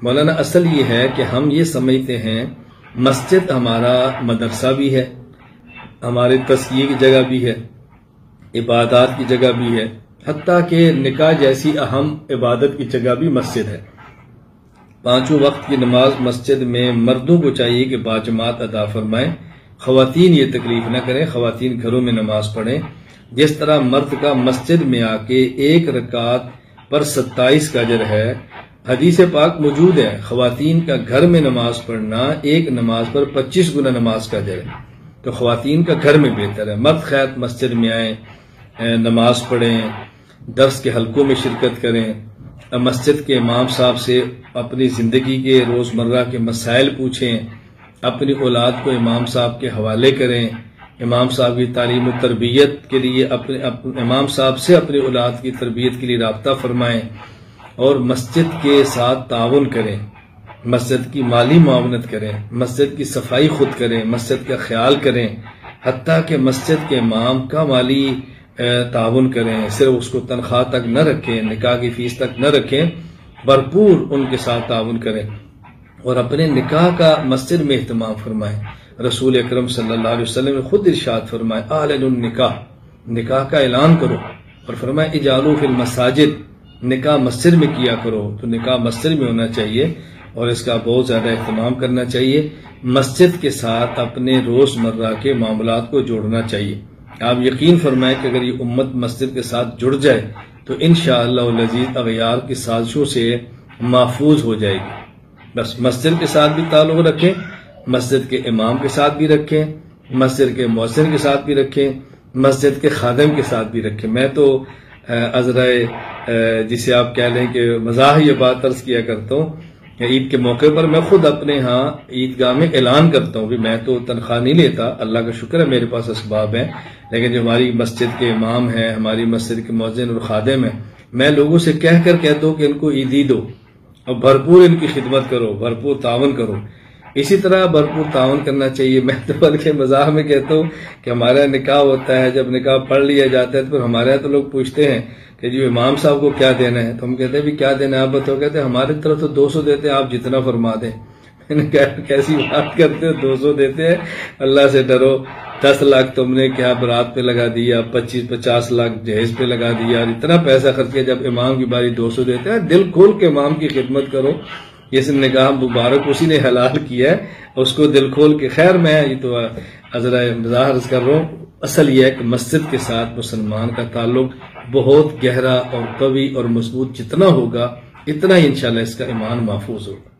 مولانا اصل یہ ہے کہ ہم یہ سمجھتے ہیں مسجد ہمارا مدرسہ بھی ہے، ہمارے تزکیے کی جگہ بھی ہے، عبادات کی جگہ بھی ہے، حتیٰ کہ نکاح جیسی اہم عبادت کی جگہ بھی مسجد ہے۔ 5 وقت کی نماز مسجد میں مردوں کو چاہیے کہ باجماعت ادا فرمائیں، خواتین یہ تکلیف نہ کریں، خواتین گھروں میں نماز پڑھیں۔ جس طرح مرد کا مسجد میں آ کے 1 رکعت پر 27 کا اجر ہے، حدیث پاک موجود ہے، خواتین کا گھر میں نماز پڑھنا 1 نماز پر 25 گنا نماز کا اجر ہے، تو خواتین کا گھر میں بہتر ہے۔ مرد خیر مسجد میں آئیں، نماز پڑھیں، درس کے حلقوں میں شرکت کریں، مسجد کے امام صاحب سے اپنی زندگی کے روزمرہ کے مسائل پوچھیں، اپنی اولاد کو امام صاحب کے حوالے کریں، امام صاحب کی تعلیم و تربیت کے لیے امام صاحب سے اپنی اولاد کی تربیت کے لیے رابطہ فرمائیں، اور مسجد کے ساتھ تعاون کریں، مسجد کی مالی معاونت کریں، مسجد کی صفائی خود کریں، مسجد کا خیال کریں، حتیٰ کہ مسجد کے امام کا مالی تعاون کریں، صرف اس کو تنخواہ تک نہ رکھیں، نکاح کی فیس تک نہ رکھیں، بھرپور ان کے ساتھ تعاون کریں، اور اپنے نکاح کا مسجد میں اہتمام فرمائیں۔ رسول اکرم صلی اللہ علیہ وسلم نے خود ارشاد فرمائے اعلنوا النکاح، نکاح کا اعلان کرو، اور فرمائے اجعلوا فی المساجد، نکاح مسجد میں کیا کرو، تو نکاح مسجد میں ہونا چاہیے اور اس کا بہت زیادہ اہتمام کرنا چاہیے۔ مسجد کے ساتھ اپنے روزمرہ کے معاملات کو جوڑنا چاہیے۔ آپ یقین فرمائیں کہ اگر یہ امت مسجد کے ساتھ جڑ جائے تو انشاءاللہ العزیز اغیار کی سازشوں سے محفوظ ہو جائے گی۔ بس مسجد کے ساتھ بھی تعلق رکھیں، مسجد کے امام کے ساتھ بھی رکھیں، مسجد کے مؤذن کے ساتھ بھی رکھیں، مسجد کے خادم کے ساتھ بھی رکھیں۔ میں تو عذرائے جسے آپ کہہ لیں کہ مزاح یہ بات عرض کیا کرتا ہوں، عید کے موقع پر میں خود اپنے ہاں عیدگاہ میں اعلان کرتا ہوں، میں تو تنخواہ نہیں لیتا، اللہ کا شکر ہے میرے پاس اسباب ہیں، لیکن جو ہماری مسجد کے امام ہیں، ہماری مسجد کے مؤذن اور خادم ہیں، میں لوگوں سے کہہ کر کہتا ہوں کہ ان کو عیدی دو اور بھرپور ان کی خدمت کرو، بھرپور تعاون کرو۔ اسی طرح بھرپور تعاون کرنا چاہیے۔ میں تو بلکہ مزاح میں کہتا ہوں کہ ہمارا نکاح ہوتا ہے، جب نکاح پڑھ لیا جاتا ہے تو پھر ہمارے یہاں تو لوگ پوچھتے ہیں کہ جو امام صاحب کو کیا دینا ہے، تو ہم کہتے ہیں بھی کیا دینا ہے آپ بتاؤ، کہتے ہیں ہماری طرف تو 200 دیتے ہیں، آپ جتنا فرما دیں۔ میں نے کہا کیسی بات کرتے ہو، 200 دیتے ہیں، اللہ سے ڈرو، 10 لاکھ تم نے کیا برات پہ لگا دیا، 25-50 لاکھ جہیز پہ لگا دیا، اور اتنا پیسہ خرچ کیا، جب امام کی باری 200 دیتے ہیں، دل کھول کے امام کی خدمت کرو، اس نکاح مبارک اسی نے حلال کیا ہے، اس کو دل کھول کے۔ خیر میں یہ تو عذرائے مزاح عرض کر رہا ہوں، اصل یہ ہے کہ مسجد کے ساتھ مسلمان کا تعلق بہت گہرا اور قوی اور مضبوط جتنا ہوگا اتنا ہی انشاءاللہ اس کا ایمان محفوظ ہوگا۔